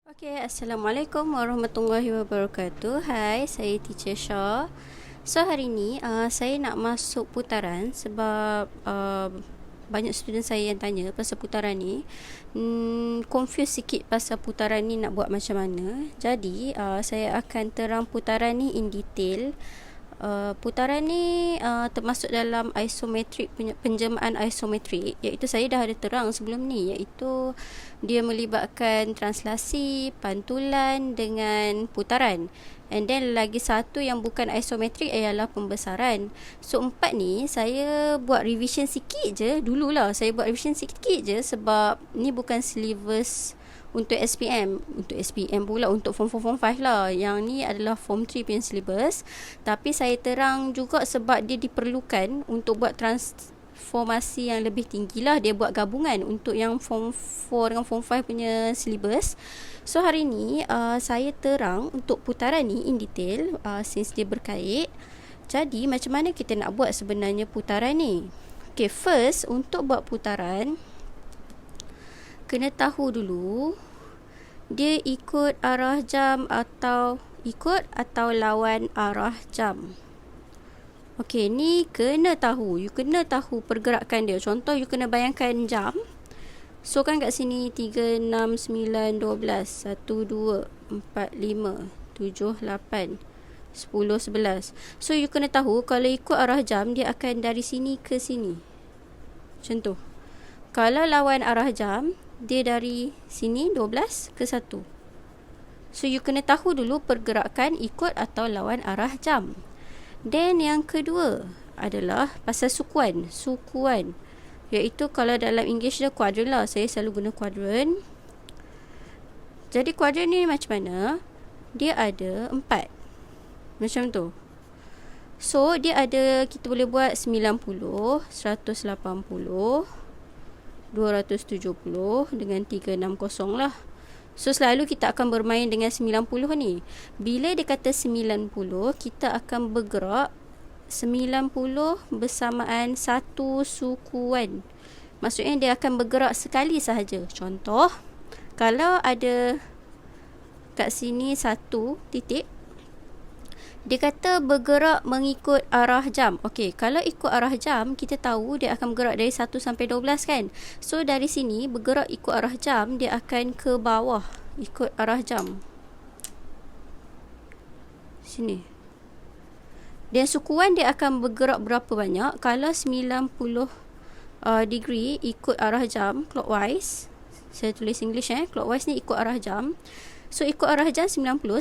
Okay, Assalamualaikum warahmatullahi wabarakatuh. Hai, saya Teacher Shah. So, hari ni saya nak masuk putaran sebab banyak student saya yang tanya pasal putaran ni. Confuse sikit pasal putaran ni nak buat macam mana. Jadi, saya akan terang putaran ni in detail. Putaran ni termasuk dalam isometrik, penjelmaan isometrik, iaitu saya dah ada terang sebelum ni, iaitu dia melibatkan translasi, pantulan dengan putaran. And then lagi satu yang bukan isometrik ialah pembesaran. So 4 ni saya buat revision sikit je dululah. Saya buat revision sikit je sebab ni bukan syllabus untuk SPM. Untuk SPM pula, untuk form 4, form 5 lah. Yang ni adalah form 3 punya syllabus. Tapi saya terang juga sebab dia diperlukan untuk buat transformasi yang lebih tinggi lah. Dia buat gabungan untuk yang form 4 dengan form 5 punya syllabus. So hari ni saya terang untuk putaran ni in detail, since dia berkait. Jadi macam mana kita nak buat sebenarnya putaran ni? Okay, first untuk buat putaran, kena tahu dulu dia ikut arah jam atau lawan arah jam. Okey, ni kena tahu. You kena tahu pergerakan dia. Contoh, you kena bayangkan jam. So kan kat sini 3, 6, 9, 12, 1, 2, 4, 5, 7, 8, 10, 11. So you kena tahu kalau ikut arah jam dia akan dari sini ke sini. Macam tu. Kalau lawan arah jam, dia dari sini 12 ke 1. So you kena tahu dulu pergerakan ikut atau lawan arah jam. Then yang kedua adalah pasal sukuan. Iaitu kalau dalam English dia quadrant lah. Saya selalu guna quadrant. Jadi quadrant ni macam mana? Dia ada 4. Macam tu. So dia ada, kita boleh buat 90, 180, 270 dengan 360 lah. So selalu kita akan bermain dengan 90 ni. Bila dia kata 90, kita akan bergerak 90 bersamaan satu sukuan. Maksudnya dia akan bergerak sekali sahaja. Contoh, kalau ada kat sini satu titik, dia kata bergerak mengikut arah jam. Okey, kalau ikut arah jam, kita tahu dia akan bergerak dari 1 sampai 12 kan. So dari sini bergerak ikut arah jam, dia akan ke bawah ikut arah jam. Sini. Dan sukuan dia akan bergerak berapa banyak? Kalau 90 degree ikut arah jam clockwise. Saya tulis English clockwise ni ikut arah jam. So ikut arah jam 90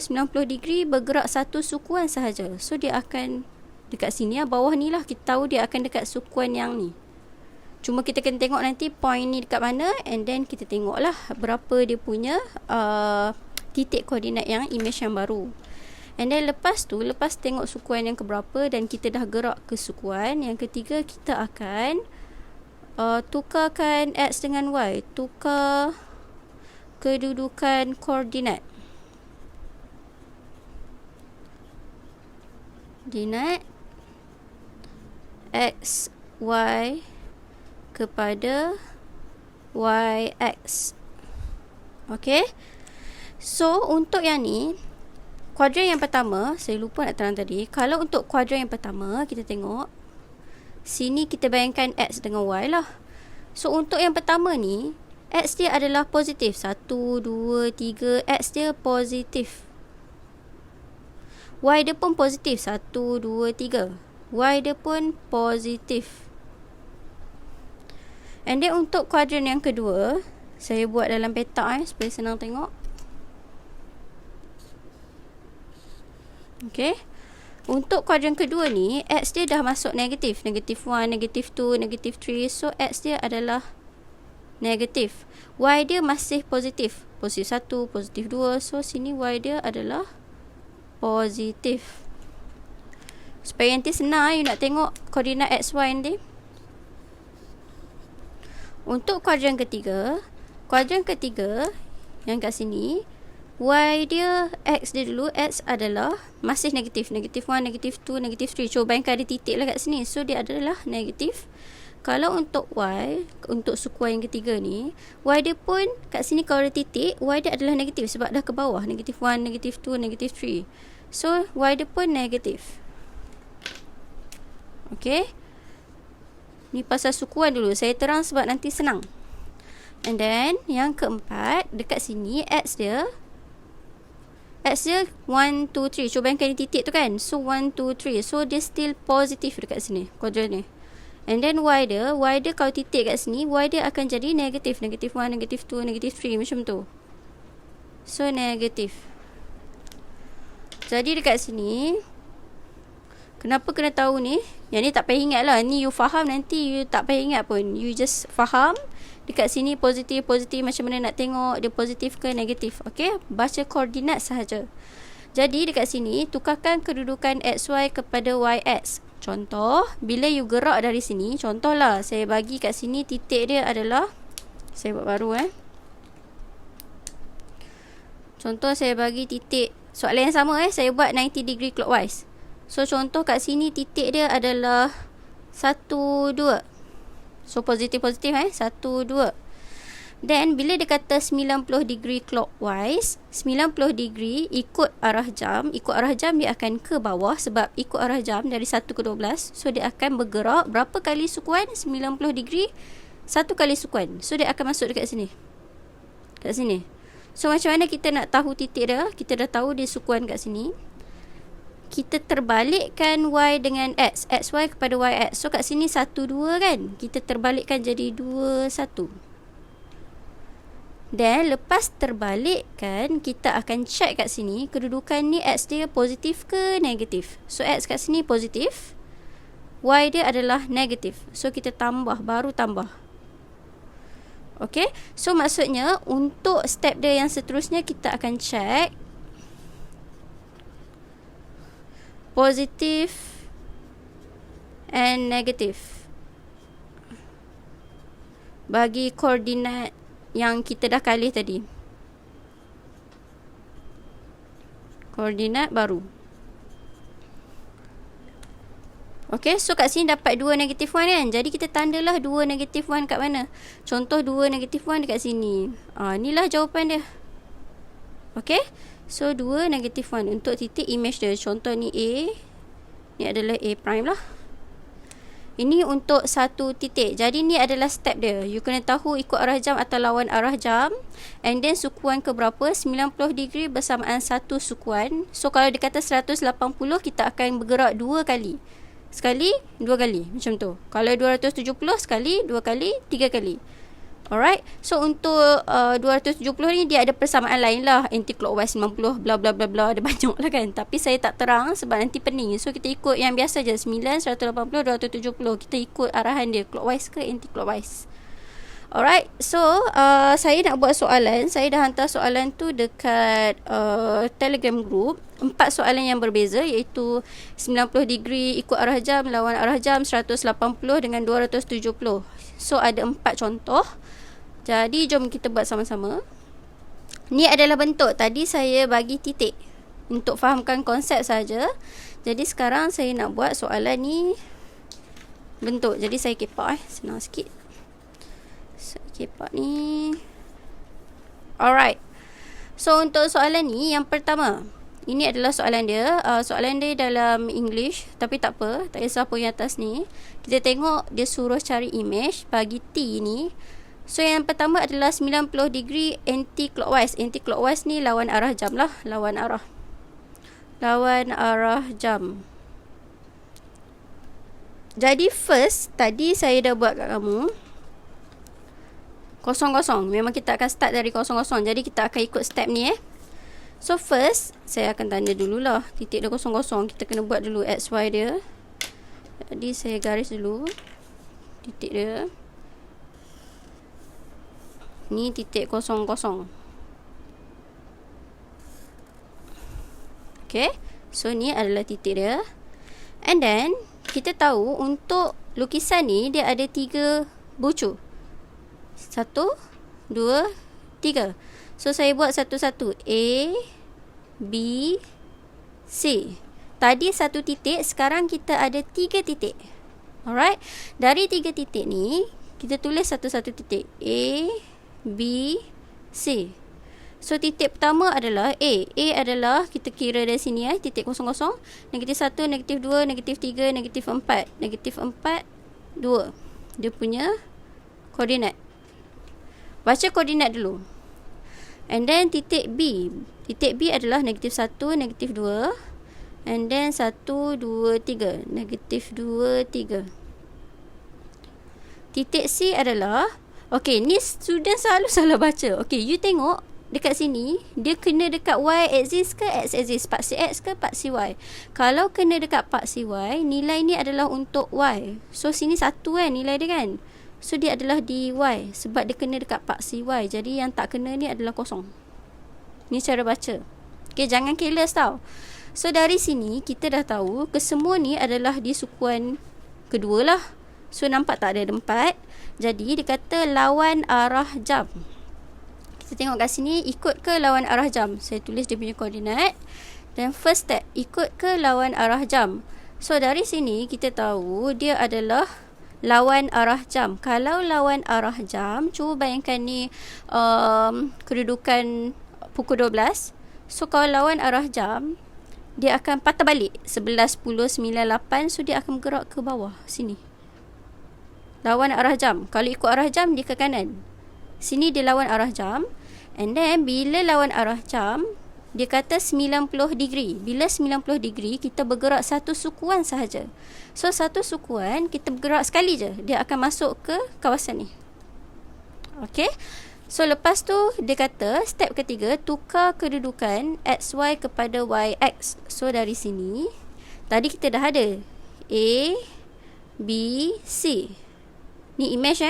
degree bergerak satu sukuan sahaja. So dia akan dekat sini lah, bawah ni lah. Kita tahu dia akan dekat sukuan yang ni. Cuma kita kena tengok nanti point ni dekat mana, and then kita tengok lah berapa dia punya titik koordinat yang image yang baru. And then lepas tengok sukuan yang keberapa dan kita dah gerak ke sukuan yang ketiga, kita akan tukarkan X dengan Y. Tukar kedudukan koordinat. Koordinat X, Y kepada YX. Okey. So, untuk yang ni, kuadran yang pertama, saya lupa nak terang tadi. Kalau untuk kuadran yang pertama, kita tengok. Sini kita bayangkan X dengan Y lah. So, untuk yang pertama ni, X dia adalah positif. 1, 2, 3. X dia positif. Y dia pun positif. 1, 2, 3. Y dia pun positif. And then untuk kuadran yang kedua, saya buat dalam peta supaya senang tengok. Okay. Untuk kuadran kedua ni, X dia dah masuk negatif. Negatif 1, negatif 2, negatif 3. So, X dia adalah negatif. Y dia masih positif. Positif 1, positif 2. So, sini Y dia adalah positif. Supaya nanti senang you nak tengok koordinat X, Y nanti. Untuk kuadran ketiga yang kat sini, Y dia, X dia dulu, X adalah masih negatif. Negatif 1, negatif 2, negatif 3. Cuba bayangkan ada titik lah kat sini. So, dia adalah negatif Kalau untuk Y, untuk sukuan yang ketiga ni, Y dia pun kat sini kalau ada titik, Y dia adalah negatif sebab dah ke bawah. Negatif 1, negatif 2, negatif 3. So, Y dia pun negatif. Okay. Ni pasal sukuan dulu. Saya terang sebab nanti senang. And then, yang keempat, dekat sini, X dia 1, 2, 3. Cuba bayangkan titik tu kan. So, 1, 2, 3. So, dia still positif dekat sini. Kuadran ni. And then, Y dia kalau titik kat sini, Y dia akan jadi negatif. Negatif 1, negatif 2, negatif 3. Macam tu. So, negatif. Jadi, dekat sini, kenapa kena tahu ni? Yang ni tak payah ingat lah. Ni you faham, nanti you tak payah ingat pun. You just faham. Dekat sini positif macam mana nak tengok dia positif ke negatif. Okay, baca koordinat sahaja. Jadi dekat sini tukarkan kedudukan XY kepada YX. Contoh, bila you gerak dari sini, contohlah saya bagi kat sini titik dia adalah, saya buat baru Contoh saya bagi titik, soalan yang sama saya buat 90 degree clockwise. So contoh kat sini titik dia adalah 1, 2. So positif 1, 2. Then bila dia kata 90 degree clockwise, 90 degree ikut arah jam. Ikut arah jam dia akan ke bawah sebab ikut arah jam dari 1 ke 12. So dia akan bergerak berapa kali sukuan? 90 degree 1 kali sukuan. So dia akan masuk dekat sini. Kat sini. So macam mana kita nak tahu titik dia? Kita dah tahu dia sukuan kat sini. Kita terbalikkan Y dengan X. XY kepada YX. So kat sini 1, 2 kan. Kita terbalikkan jadi 2, 1. Dan lepas terbalikkan, kita akan check kat sini. Kedudukan ni X dia positif ke negatif. So X kat sini positif. Y dia adalah negatif. So kita tambah, baru tambah. Okay. So maksudnya untuk step dia yang seterusnya kita akan check positif and negatif bagi koordinat yang kita dah kali tadi. Koordinat baru. Okay, so kat sini dapat 2 negatif 1 kan. Jadi kita tandalah 2 negatif 1 kat mana. Contoh 2 negatif 1 dekat sini. Inilah jawapan dia. Okay. So 2 negatif 1 untuk titik image dia. Contoh ni A. Ni adalah A prime lah. Ini untuk satu titik. Jadi ni adalah step dia. You kena tahu ikut arah jam atau lawan arah jam. And then sukuan ke berapa? 90 degree bersamaan satu sukuan. So kalau dia kata 180, kita akan bergerak 2 kali. Sekali, 2 kali. Macam tu. Kalau 270, sekali, 2 kali, 3 kali. Alright. So untuk 270 ni dia ada persamaan lain lah. Anti-clockwise 90, bla bla bla bla. Ada banyak lah kan. Tapi saya tak terang sebab nanti pening. So kita ikut yang biasa je. 9, 180, 270. Kita ikut arahan dia. Clockwise ke anti-clockwise. Alright. So saya nak buat soalan. Saya dah hantar soalan tu dekat Telegram group. 4 soalan yang berbeza iaitu 90 degree ikut arah jam, lawan arah jam, 180 dengan 270. So ada 4 contoh. Jadi jom kita buat sama-sama. Ni adalah bentuk. Tadi saya bagi titik untuk fahamkan konsep saja. Jadi sekarang saya nak buat soalan ni bentuk. Jadi saya kepak senang sikit. Saya kepak ni. Alright. So untuk soalan ni yang pertama. Ini adalah soalan dia. Soalan dia dalam English. Tapi tak apa. Tak kisah apa yang atas ni. Kita tengok dia suruh cari image bagi T ni. So yang pertama adalah 90 degree anti-clockwise. Anti-clockwise ni lawan arah jam lah. Lawan arah jam. Jadi first, tadi saya dah buat kat kamu 0,0. Memang kita akan start dari 0,0. Jadi kita akan ikut step ni So first, saya akan tanda dululah titik dia 0,0. Kita kena buat dulu XY dia. Jadi saya garis dulu titik dia. Ni titik 0,0. Okay. So ni adalah titik dia. And then kita tahu untuk lukisan ni dia ada 3 bucu. 1, 2, 3. So saya buat satu-satu. A, B, C. Tadi 1 titik, sekarang kita ada 3 titik. Alright. Dari 3 titik ni, kita tulis satu-satu titik. A, B, C. So, titik pertama adalah A. A adalah, kita kira dari sini titik 00, negatif 1, negatif 2, negatif 3, negatif 4. Negatif 4, 2. Dia punya koordinat. Baca koordinat dulu. And then titik B. Titik B adalah negatif 1, negatif 2. And then 1, 2, 3. Negatif 2, 3. Titik C adalah, okay, ni student selalu salah baca. Okay, you tengok dekat sini, dia kena dekat Y axis ke X axis, paksi X ke paksi Y. Kalau kena dekat paksi Y, nilai ni adalah untuk Y. So, sini 1 kan nilai dia kan. So, dia adalah di Y sebab dia kena dekat paksi Y. Jadi, yang tak kena ni adalah kosong. Ni cara baca. Okay, jangan careless tau. So, dari sini, kita dah tahu kesemua ni adalah di sukuan kedua lah. So, nampak tak ada 4. Jadi, dia kata lawan arah jam. Kita tengok kat sini, ikut ke lawan arah jam? Saya tulis dia punya koordinat. Dan first step, ikut ke lawan arah jam? So, dari sini kita tahu dia adalah lawan arah jam. Kalau lawan arah jam, cuba bayangkan ni kedudukan pukul 12. So, kalau lawan arah jam, dia akan patah balik 11, 10, 9, 8. So, dia akan bergerak ke bawah sini. Lawan arah jam. Kalau ikut arah jam, dia ke kanan. Sini dia lawan arah jam. And then, bila lawan arah jam, dia kata 90 degree. Bila 90 degree, kita bergerak satu sukuan sahaja. So, satu sukuan, kita bergerak sekali je. Dia akan masuk ke kawasan ni. Okay. So, lepas tu, dia kata, step ketiga, tukar kedudukan XY kepada YX. So, dari sini, tadi kita dah ada A, B, C. Ni image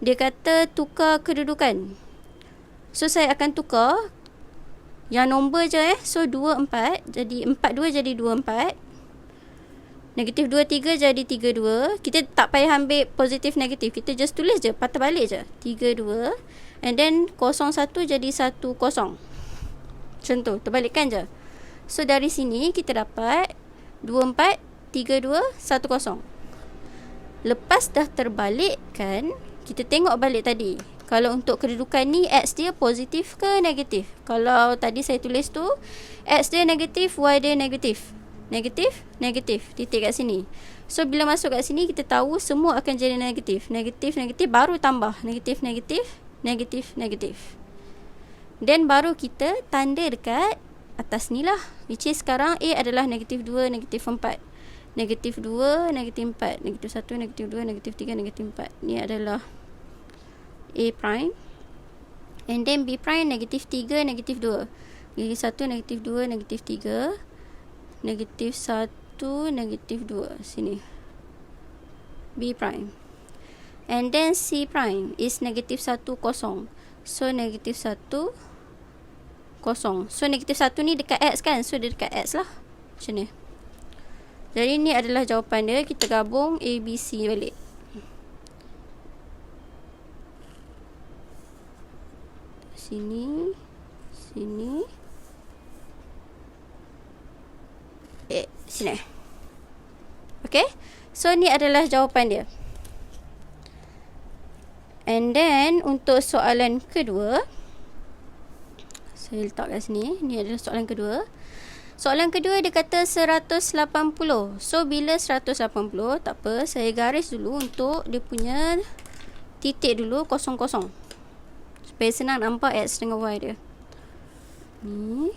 Dia kata tukar kedudukan. So, saya akan tukar yang nombor je So, 2, 4. Jadi, 4, 2 jadi 2, 4. Negatif 2, 3 jadi 3, 2. Kita tak payah ambil positif negatif. Kita just tulis je. Patah balik je. 3, 2. And then, 0, 1 jadi 1, 0. Macam tu. Terbalikkan je. So, dari sini kita dapat 2, 4, 3, 2, 1, 0. Lepas dah terbalikkan, kita tengok balik tadi. Kalau untuk kedudukan ni, X dia positif ke negatif? Kalau tadi saya tulis tu, X dia negatif, Y dia negatif. Negatif, negatif. Titik kat sini. So, bila masuk kat sini, kita tahu semua akan jadi negatif. Negatif, negatif, baru tambah. Negatif, negatif, negatif, negatif. Dan baru kita tanda dekat atas ni lah. Which is sekarang A adalah negatif 2, negatif 4. Negatif 2, negatif 4. Negatif 1, negatif 2, negatif 3, negatif 4. Ni adalah A prime. And then B prime negatif 3, negatif 2. Negatif 1, negatif 2, negatif 3. Negatif 1, negatif 2. Sini. B prime. And then C prime is negatif 1, 0. So, negatif 1, 0. So, negatif 1 ni dekat X kan? So, dia dekat X lah. Macam ni. Jadi, ni adalah jawapan dia. Kita gabung A, B, C balik. Sini. Sini. Sini. Okay. So, ni adalah jawapan dia. And then, untuk soalan kedua. Saya letak kat sini. Ni adalah soalan kedua. Soalan kedua dia kata 180. So, bila 180, tak apa. Saya garis dulu untuk dia punya titik dulu 00. Supaya senang nampak X dengan Y dia. Ni.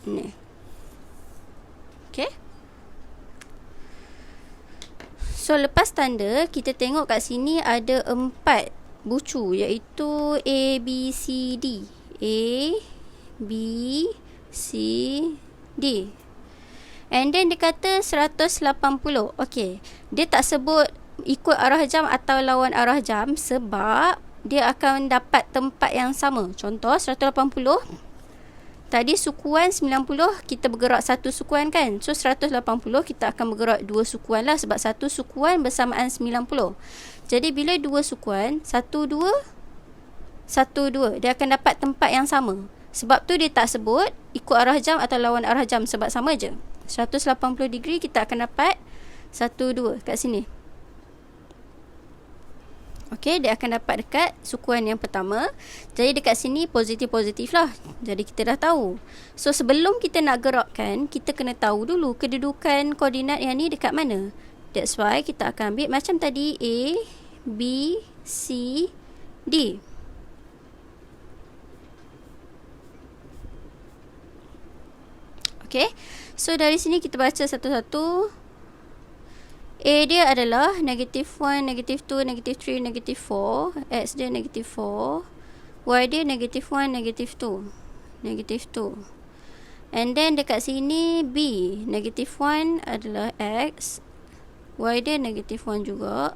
Ni. Okay. So, lepas tanda, kita tengok kat sini ada 4 bucu. Iaitu A, B, C, D. A, B, C, D. And then dia kata 180. Okay. Dia tak sebut ikut arah jam atau lawan arah jam sebab dia akan dapat tempat yang sama. Contoh 180. Tadi sukuan 90 kita bergerak satu sukuan kan. So 180 kita akan bergerak dua sukuan lah sebab satu sukuan bersamaan 90. Jadi bila dua sukuan 1, 2, 1, 2 dia akan dapat tempat yang sama. Sebab tu dia tak sebut ikut arah jam atau lawan arah jam sebab sama je. 180 degree kita akan dapat 1, 2 kat sini. Okey, dia akan dapat dekat sukuan yang pertama. Jadi dekat sini positif-positif lah. Jadi kita dah tahu. So sebelum kita nak gerakkan, kita kena tahu dulu kedudukan koordinat yang ni dekat mana. That's why kita akan ambil macam tadi, A, B, C, D. Okey, so dari sini kita baca satu-satu. A dia adalah -1, -2, -3, -4. X dia -4. Y dia -1, -2, -2. And then dekat sini B, -1 adalah X. Y dia -1 juga.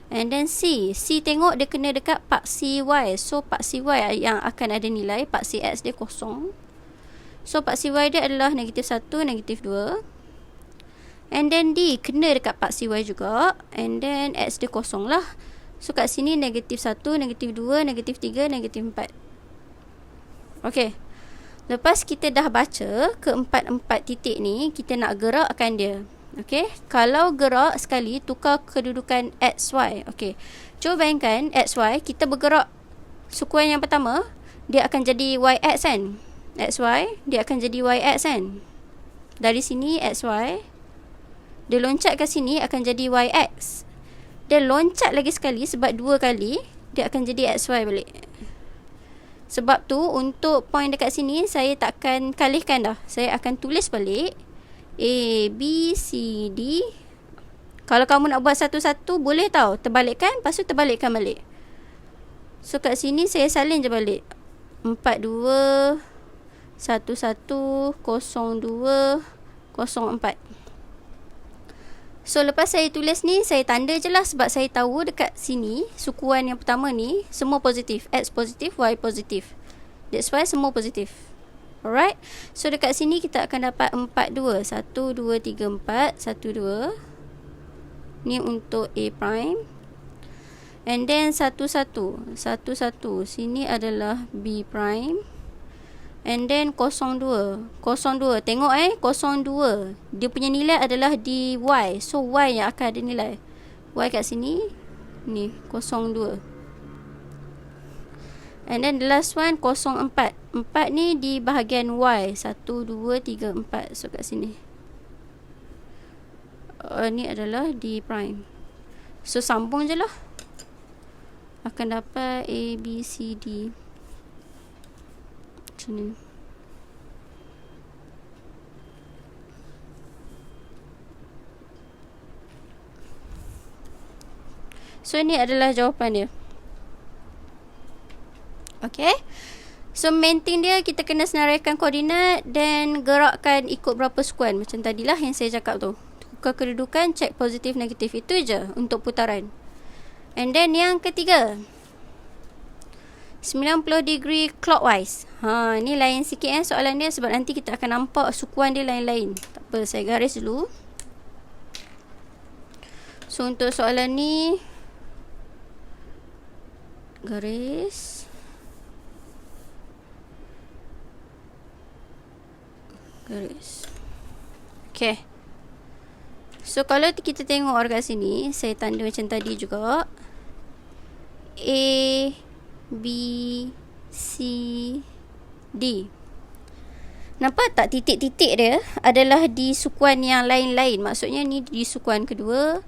And then C tengok dia kena dekat paksi Y. So paksi Y yang akan ada nilai, paksi X dia kosong. So paksi Y dia adalah -1, -2. And then D kena dekat paksi Y juga. And then X dia kosong lah. So kat sini -1, -2, -3, -4. Okay. Lepas kita dah baca keempat-empat titik ni, kita nak gerakkan dia. Okay. Kalau gerak sekali, tukar kedudukan XY. Okay. Cuba bayangkan XY, kita bergerak sukuan yang pertama, dia akan jadi YX kan. XY, dia akan jadi YX kan. Dari sini XY, dia loncat ke sini akan jadi YX. Dia loncat lagi sekali sebab 2 kali, dia akan jadi XY balik. Sebab tu untuk point dekat sini saya takkan kalihkan dah. Saya akan tulis balik A, B, C, D. Kalau kamu nak buat satu-satu boleh tau, terbalikkan, lepas tu terbalikkan balik. So kat sini saya salin je balik. 4, 2, 1, 1, 0, 2, 0, 4. So lepas saya tulis ni, saya tanda je lah sebab saya tahu dekat sini sukuan yang pertama ni semua positif. X positif, Y positif. That's why semua positif. Alright. So dekat sini kita akan dapat 4, 2. 1, 2, 3, 4. 1, 2. Ni untuk A prime. And then 1, 1. 1, 1. Sini adalah B prime. And then 0, 2. 0, 2. Tengok 0, 2. Dia punya nilai adalah di Y. So Y yang akan ada nilai. Y kat sini. Ni 0, 2. And then the last one 0, 4. 4 ni di bahagian Y. 1, 2, 3, 4. So kat sini. Ni adalah D prime. So sambung je lah. Akan dapat A, B, C, D. Macam ni. So ni adalah jawapan dia. Okay. So main thing dia, kita kena senaraikan koordinat dan gerakkan ikut berapa sukuan. Macam tadilah yang saya cakap tu. Tukar kedudukan, cek positif negatif. Itu je untuk putaran. And then yang ketiga, 90 degree clockwise. Ni lain sikit soalan dia sebab nanti kita akan nampak sukuan dia lain-lain. Tak apa, saya garis dulu. So untuk soalan ni, garis. Garis. Okay. So kalau kita tengok dekat sini, saya tanda macam tadi juga. A, B, C, D. Nampak tak titik-titik dia adalah di sukuan yang lain-lain. Maksudnya ni di sukuan kedua,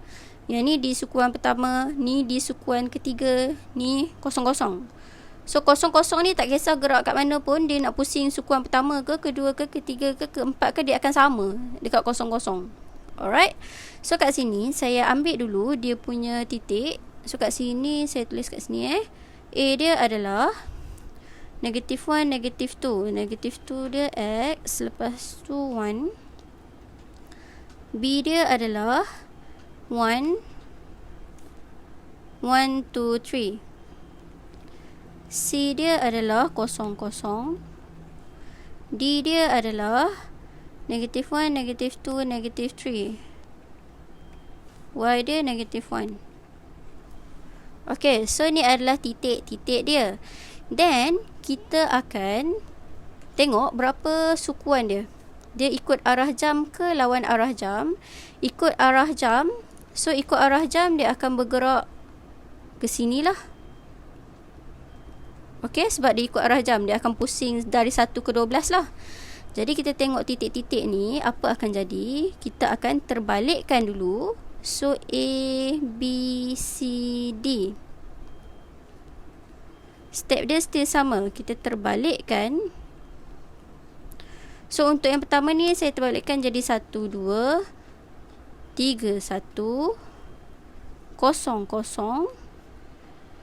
yang ni di sukuan pertama, ni di sukuan ketiga, ni 0, 0. So 0, 0 ni tak kisah gerak kat mana pun, dia nak pusing sukuan pertama ke, kedua ke, ketiga ke, keempat ke, dia akan sama dekat 0, 0. Alright. So kat sini saya ambil dulu dia punya titik. So kat sini saya tulis kat sini A dia adalah -1, -2. -2 dia X, lepas tu 1. B dia adalah 1, 1, 2, 3. C dia adalah 0, 0. D dia adalah -1, -2, -3. Y dia -1. Okay, so ni adalah titik-titik dia. Then kita akan tengok berapa sukuan dia. Dia ikut arah jam ke lawan arah jam? Ikut arah jam. So ikut arah jam dia akan bergerak ke sini lah. Okey, sebab dia ikut arah jam, dia akan pusing dari 1 ke 12 lah. Jadi kita tengok titik-titik ni, apa akan jadi? Kita akan terbalikkan dulu. So A, B, C, D. Step dia still sama. Kita terbalikkan. So untuk yang pertama ni saya terbalikkan jadi 1, 2, 3, 1, 0, 0,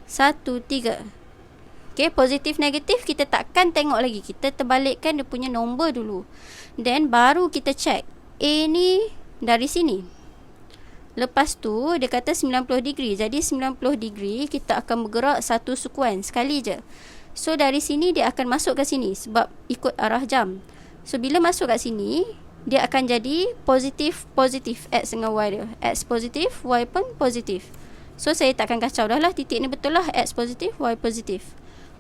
1, 3. Okay, positif negatif kita takkan tengok lagi. Kita terbalikkan dia punya nombor dulu. Then baru kita check. A ni dari sini. Lepas tu dia kata 90 degree. Jadi 90 degree kita akan bergerak satu sukuan sekali je. So dari sini dia akan masuk ke sini sebab ikut arah jam. So bila masuk kat sini, dia akan jadi positif X dengan Y dia. X positif, Y pun positif. So saya takkan kacau dah lah, titik ni betul lah, X positif, Y positif.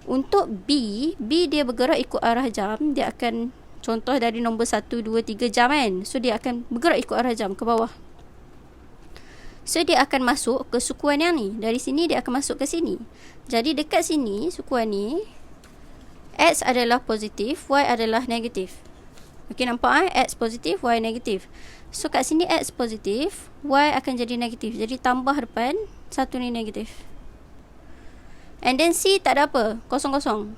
Untuk B dia bergerak ikut arah jam. Dia akan, contoh dari nombor 1, 2, 3 jam kan. So dia akan bergerak ikut arah jam ke bawah. So dia akan masuk ke sukuan yang ni. Dari sini dia akan masuk ke sini. Jadi dekat sini, sukuan ni, X adalah positif, Y adalah negatif. Okey, nampak X positif, Y negatif. So kat sini X positif, Y akan jadi negatif. Jadi tambah depan, satu ni negatif. And then C tak ada apa, kosong-kosong.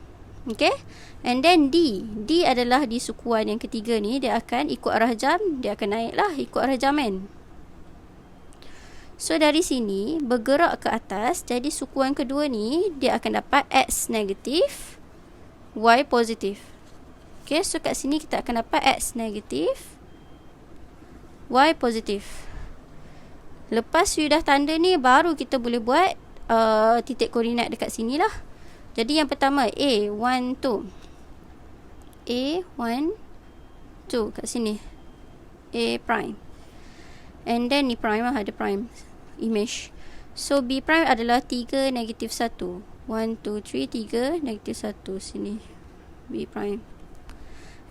Okay. And then D adalah di sukuan yang ketiga ni. Dia akan ikut arah jam. Dia akan naik lah ikut arah jam kan. So dari sini bergerak ke atas. Jadi sukuan kedua ni dia akan dapat X negatif, Y positif. Okay, so kat sini kita akan dapat X negatif, Y positif. Lepas you dah tanda ni, baru kita boleh buat titik koordinat dekat sini lah. Jadi yang pertama A, 1, 2. A, 1, 2 kat sini. A prime. And then ni prime lah, ada prime image. So B prime adalah 3, negatif 1. 1, 2, 3, 3, negatif 1. Sini B prime.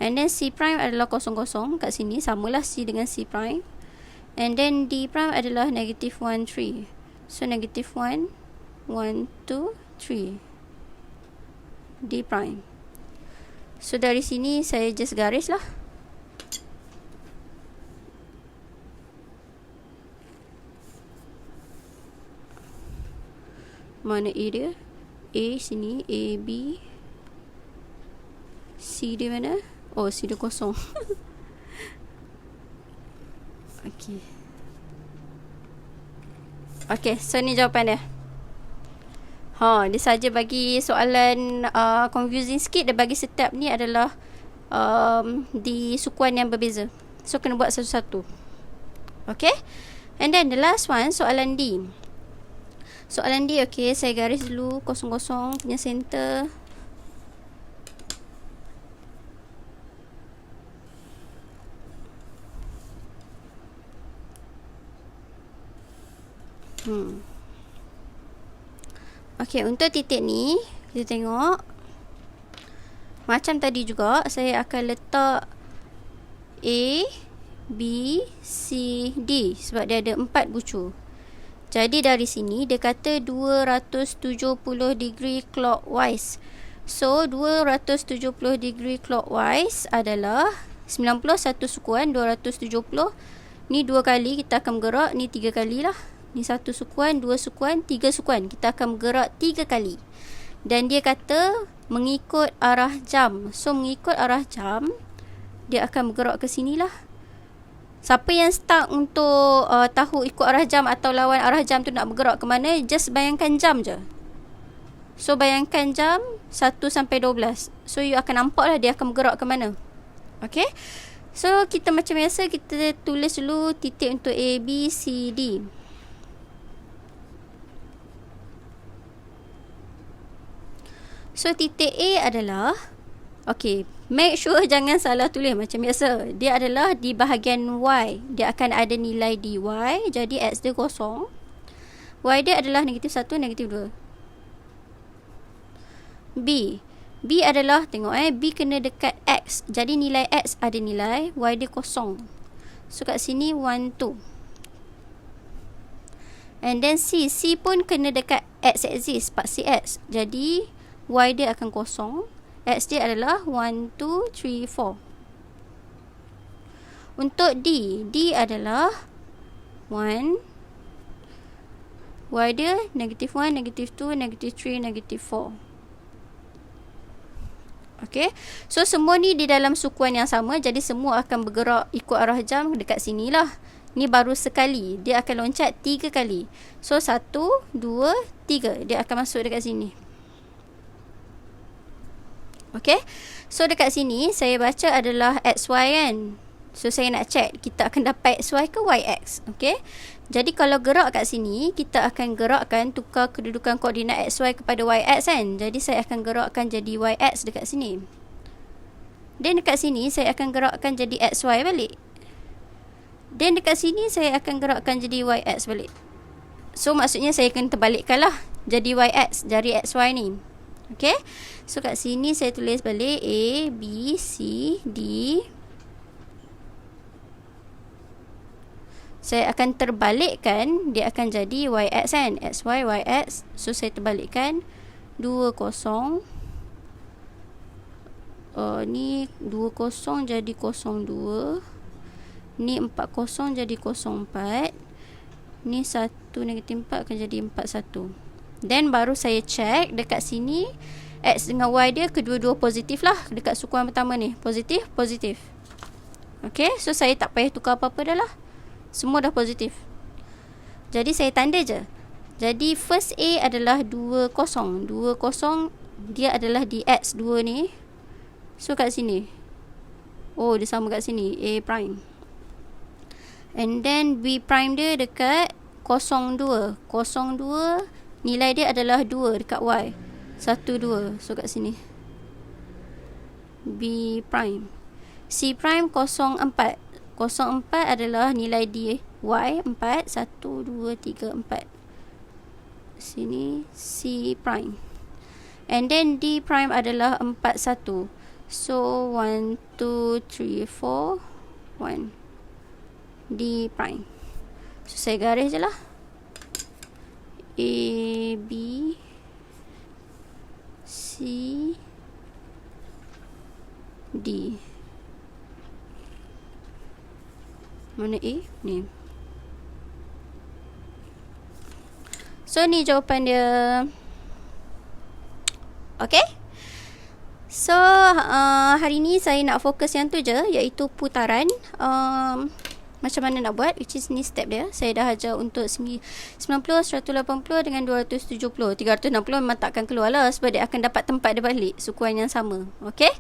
And then C prime adalah 0, 0 kat sini. Samalah C dengan C prime. And then D prime adalah negatif 1, 3. So negatif 1, 1, 2, 3. D prime. So dari sini saya just garis lah. Mana A dia? A sini, A, B. C dia mana? Oh, C dia kosong. Okay. Okay, so ni jawapan dia. Dia saja bagi soalan confusing sikit. Dia bagi setiap ni adalah di sukuan yang berbeza. So kena buat satu-satu. Okay. And then the last one, soalan D. Soalan D, okay, saya garis dulu 0, 0 punya center. Okay, untuk titik ni kita tengok macam tadi juga. Saya akan letak A, B, C, D sebab dia ada 4 bucu. Jadi dari sini dia kata 270 degree clockwise. So 270 degree clockwise adalah 90 satu sukuan, 270. Ni 2 kali kita akan bergerak, ni 3 kali lah. Ni 1 sukuan, 2 sukuan, 3 sukuan. Kita akan bergerak 3 kali. Dan dia kata mengikut arah jam. So mengikut arah jam, dia akan bergerak ke sini lah. Siapa yang stuck untuk tahu ikut arah jam atau lawan arah jam tu nak bergerak ke mana, just bayangkan jam je. So bayangkan jam 1 sampai 12. So you akan nampak lah dia akan bergerak ke mana. Okay. So kita macam biasa, kita tulis dulu titik untuk A, B, C, D. So titik A adalah, okay, make sure jangan salah tulis macam biasa. Dia adalah di bahagian Y. Dia akan ada nilai dy. Jadi X dia kosong. Y dia adalah negatif 1, negatif 2. B. B adalah, tengok B kena dekat X. Jadi nilai X ada nilai, Y dia kosong. So kat sini 1, 2. And then C pun kena dekat X axis, part CX. Jadi Y dia akan kosong. X dia adalah 1, 2, 3, 4. Untuk D adalah 1. Y dia negative 1, negative 2, negative 3, negative 4. Okay. So semua ni di dalam sukuan yang sama. Jadi semua akan bergerak ikut arah jam dekat sini lah. Ni baru sekali. Dia akan loncat 3 kali. So 1, 2, 3. Dia akan masuk dekat sini. Okay. So dekat sini saya baca adalah XY kan. So saya nak check kita akan dapat XY ke YX. Okay. Jadi kalau gerak kat sini, kita akan gerakkan, tukar kedudukan koordinat XY kepada YX kan. Jadi saya akan gerakkan jadi YX dekat sini. Dan dekat sini saya akan gerakkan jadi XY balik. Dan dekat sini saya akan gerakkan jadi YX balik. So maksudnya saya akan terbalikkan lah. Jadi YX dari XY ni. Okay. So kat sini saya tulis balik A, B, C, D. Saya akan terbalikkan, dia akan jadi YX kan, XY, YX. So saya terbalikkan 2, 0. Ni 2, 0 jadi 0, 2. Ni 4, 0 jadi 0, 4. Ni 1, negatif 4 akan jadi 4, 1. Then baru saya check dekat sini X dengan Y dia kedua-dua positif lah. Dekat sukuan pertama ni positif, positif. Okay, so saya tak payah tukar apa-apa dah lah. Semua dah positif. Jadi saya tanda je. Jadi first A adalah 2, 0. 2, 0 dia adalah di X2 ni. So kat sini. Oh, dia sama kat sini. A prime. And then B prime dia dekat 02. 02 nilai dia adalah 2 dekat Y. 1, 2. So kat sini. B prime. C prime 04. 04 adalah nilai D Y 4, 1, 2, 3, 4. Sini C prime. And then D prime adalah 4, 1. So 1, 2, 3, 4, 1. D prime. So saya garis je lah. A, B, C, D. Mana A? Ni. So ni jawapan dia. Okay. So hari ni saya nak fokus yang tu je, iaitu putaran. Macam mana nak buat, which is ni step dia. Saya dah ajar untuk 90, 180 dengan 270. 360 memang takkan keluar lah, sebab dia akan dapat tempat dia balik sukuan yang sama. Okay.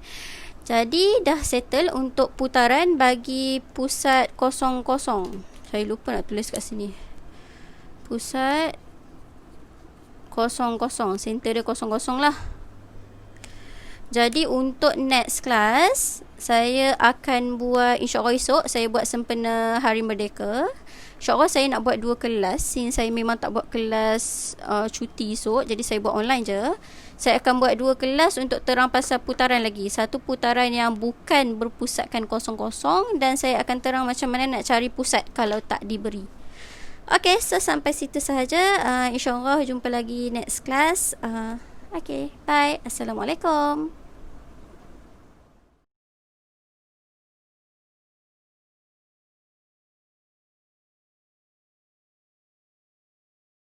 Jadi dah settle untuk putaran bagi pusat 00. Saya lupa nak tulis kat sini. Pusat 00, center dia 00 lah. Jadi untuk next class, saya akan buat, insyaAllah esok saya buat sempena Hari Merdeka. InsyaAllah saya nak buat 2 kelas, since saya memang tak buat kelas cuti esok. Jadi saya buat online je. Saya akan buat 2 kelas untuk terang pasal putaran lagi. Satu putaran yang bukan berpusatkan 00, dan saya akan terang macam mana nak cari pusat kalau tak diberi. Okay, so sampai situ sahaja. InsyaAllah jumpa lagi next class. Okay, bye. Assalamualaikum.